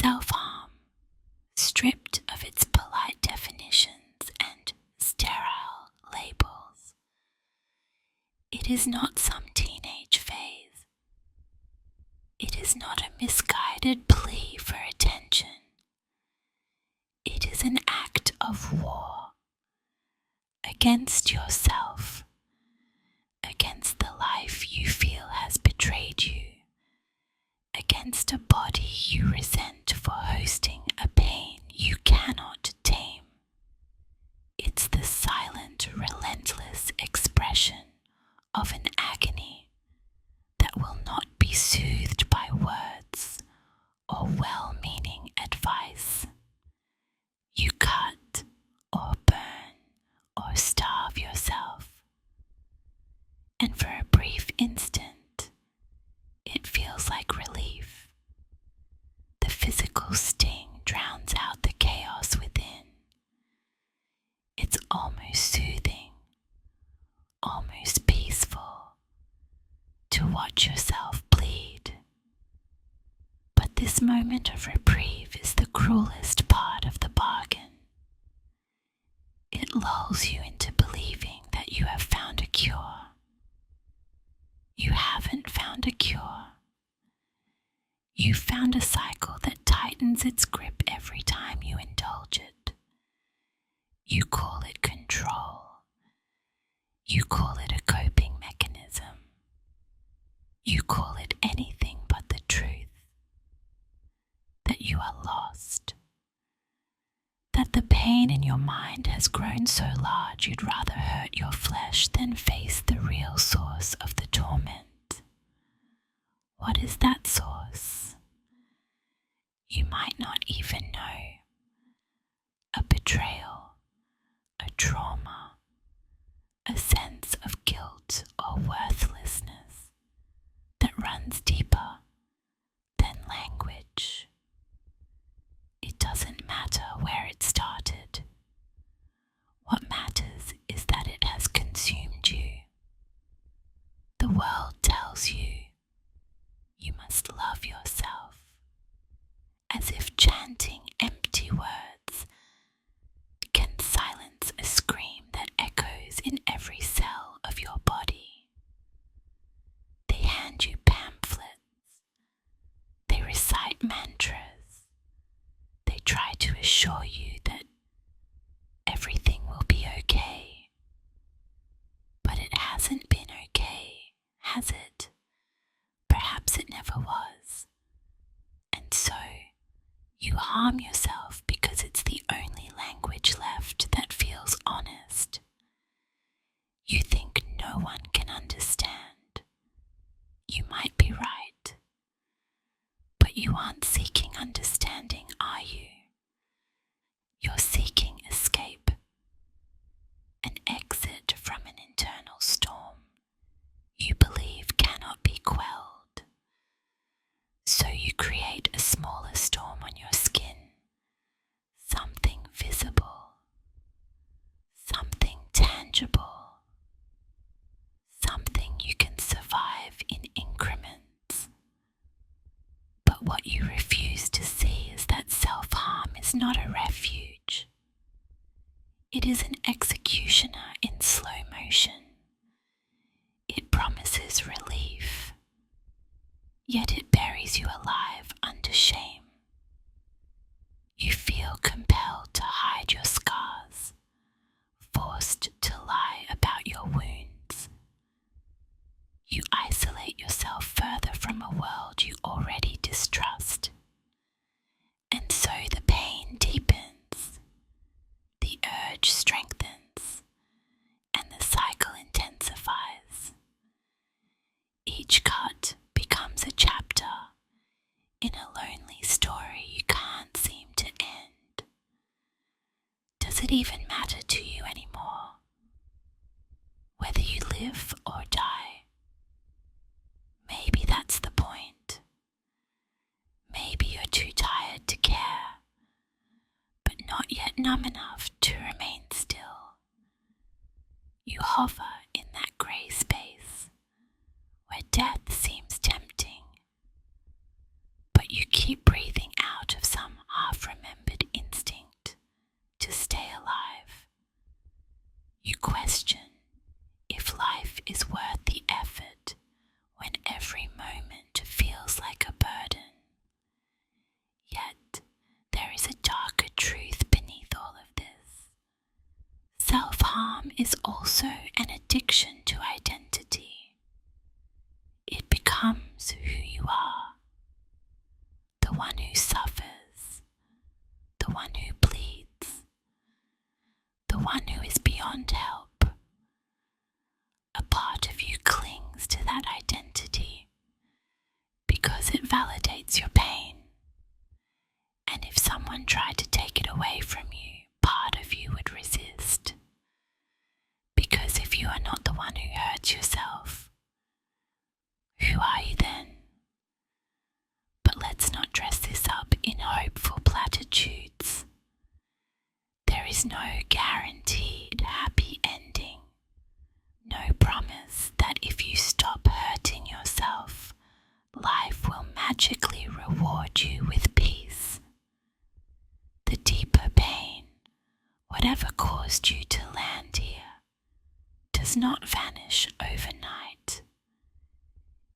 Self-harm, stripped of its polite definitions and sterile labels. It is not some teenage phase. It is not a misguided plea for attention. It is an act of war against yourself, against the life you feel has betrayed you, against a body you resent for hosting a pain you cannot tame. It's the silent, relentless expression of an agony that will not be soothed by words or well-meaning advice. You cut or burn or starve yourself, and for a brief instant, it feels like relief. The physical sting drowns out the chaos within. It's almost soothing, almost peaceful to watch yourself bleed. But this moment of reprieve is the cruelest part of the bargain. It lulls you into believing that you have found a cure. You haven't found a cure. You found a cycle that tightens its grip every time you indulge it. You call it control. You call it a coping mechanism. You call it anything but the truth. That you are lost. That the pain in your mind has grown so large you'd rather hurt your flesh than face the real source of the torment. What is that source? You might not even know. A betrayal, a trauma, a sense of guilt or worthlessness that runs deeper than language. It doesn't matter where it started. What matters is that it has consumed you. The world tells you you must love yourself, as if chanting empty words can silence a scream that echoes in every cell of your body. They hand you pamphlets. They recite mantras. They try to assure you that everything will be okay. But it hasn't been okay, has it? Perhaps it never was. And so, you harm yourself because it's the only language left that feels honest. You think no one can understand. You might be right. But you aren't seeking understanding, are you? You're seeking escape, an exit from an internal storm you believe cannot be quelled. So you create a smaller storm on your skin, something visible, something tangible, something you can survive in increments. But what you refuse to see is that self-harm is not a refuge. It is an executioner in slow motion. It promises relief, yet it buries you alive under shame. You feel compelled to hide your scars, forced to lie about your wounds. You isolate yourself further from a world you already distrust. And so the pain deepens, the urge strengthens, and the cycle intensifies. Each cut becomes a chapter in a lonely story you can't seem to end. Does it even matter to you anymore? Whether you live or die? Maybe that's the point. Maybe you're too tired to care, but not yet numb enough to remain still. You hover in that grey space where death seems tempting, but you keep breathing out of some is also an addiction to identity. It becomes who you are, the one who suffers, the one who bleeds, the one who is beyond help. A part of you clings to that identity because it validates your pain. And if someone tried to take it away from you, part of you would resist. Because if you are not the one who hurts yourself, who are you then? But let's not dress this up in hopeful platitudes. There is no guaranteed happy ending, no promise that if you stop hurting yourself, life will magically reward you with peace. The deeper pain, whatever caused you to land here, does not vanish overnight.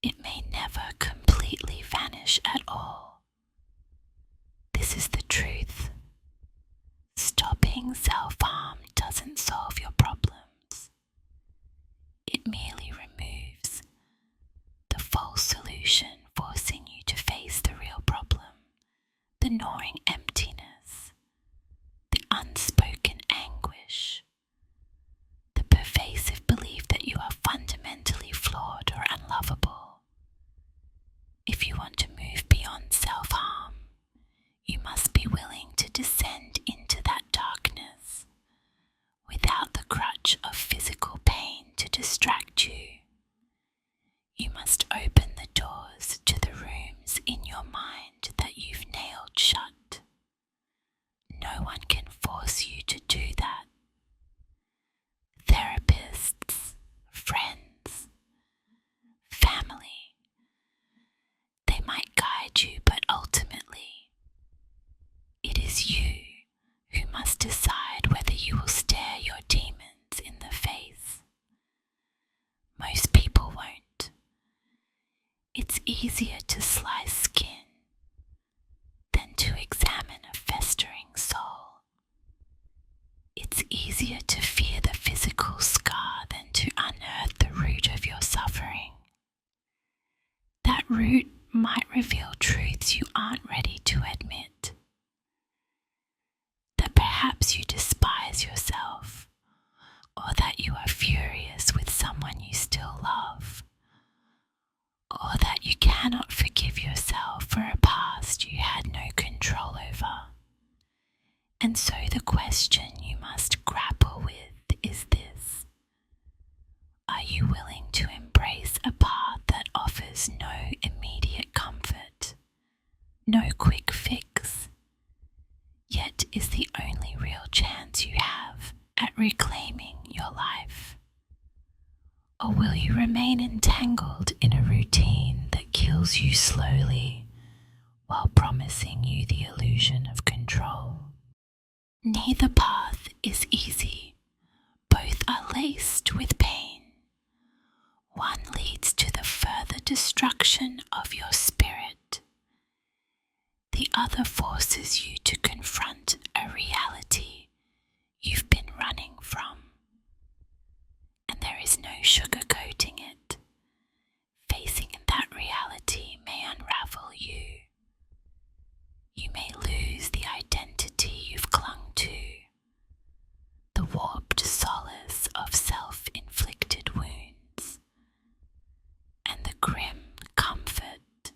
It may never completely vanish at all. This is the truth. Stopping self-harm doesn't solve your problems. It merely removes the false solution, forcing you to face the real problem, the gnawing emptiness, the unspoken anguish, the pervasive belief that you are fundamentally flawed or unlovable. If you want to move beyond self-harm, you must be willing to descend into that darkness without the crutch of physical pain to distract you. You must open the doors to the rooms in your mind that you've nailed shut. No one can force you to do that. Therapists, friends, family, they might guide you, but ultimately, it is you who must decide whether you will stare your demons in the face. Most people won't. It's easier to slice skin than to examine a festering soul. It's easier to fear the physical scar than to unearth the root of your suffering. That root might reveal truths you aren't ready to admit. That perhaps you despise yourself, or that you are furious with someone you still love, or that you cannot forgive yourself for a past you had no control over. And so the question you must grapple with is this: are you willing to embrace a path that offers no immediate comfort, no quick fix, yet is the only real chance you have at reclaiming your life? Or will you remain entangled in a routine that kills you slowly while promising you the illusion of control? Neither path is easy. Both are laced with pain. One leads to the further destruction of your spirit. The other forces you to confront a reality you've been running from. And there is no sugarcoating it. Facing that reality may unravel you. You may lose the identity you've clung to, the warped solace of self-inflicted wounds, and the grim comfort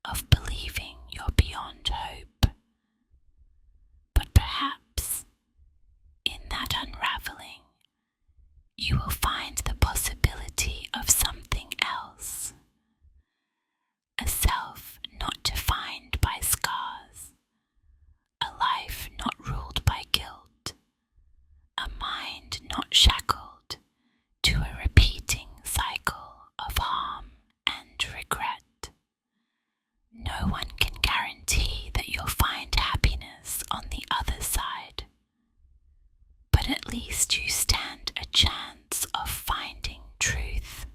of believing you're beyond hope. But perhaps in that unraveling, you will find the possibility of something else. A self not defined by scars, a life not ruled by guilt, a mind not shackled to a repeating cycle of harm and regret. No one can guarantee that you'll find happiness on the other side, but at least you stand a chance of finding truth.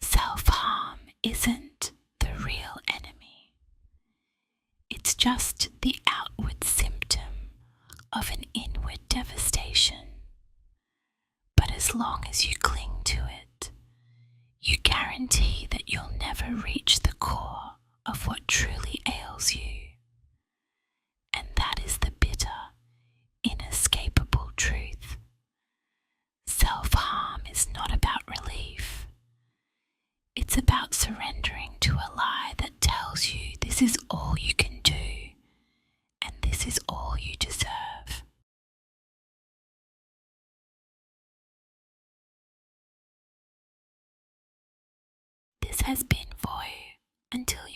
Self-harm isn't the real enemy. It's just the outward symptom of an inward devastation. as long as you cling to it, you guarantee that you'll never reach the core of what truly ails you. And that is the bitter, inescapable truth. Self-harm is not about relief. It's about surrendering to a lie that tells you this is all you can do and this is all you deserve. This has been for you until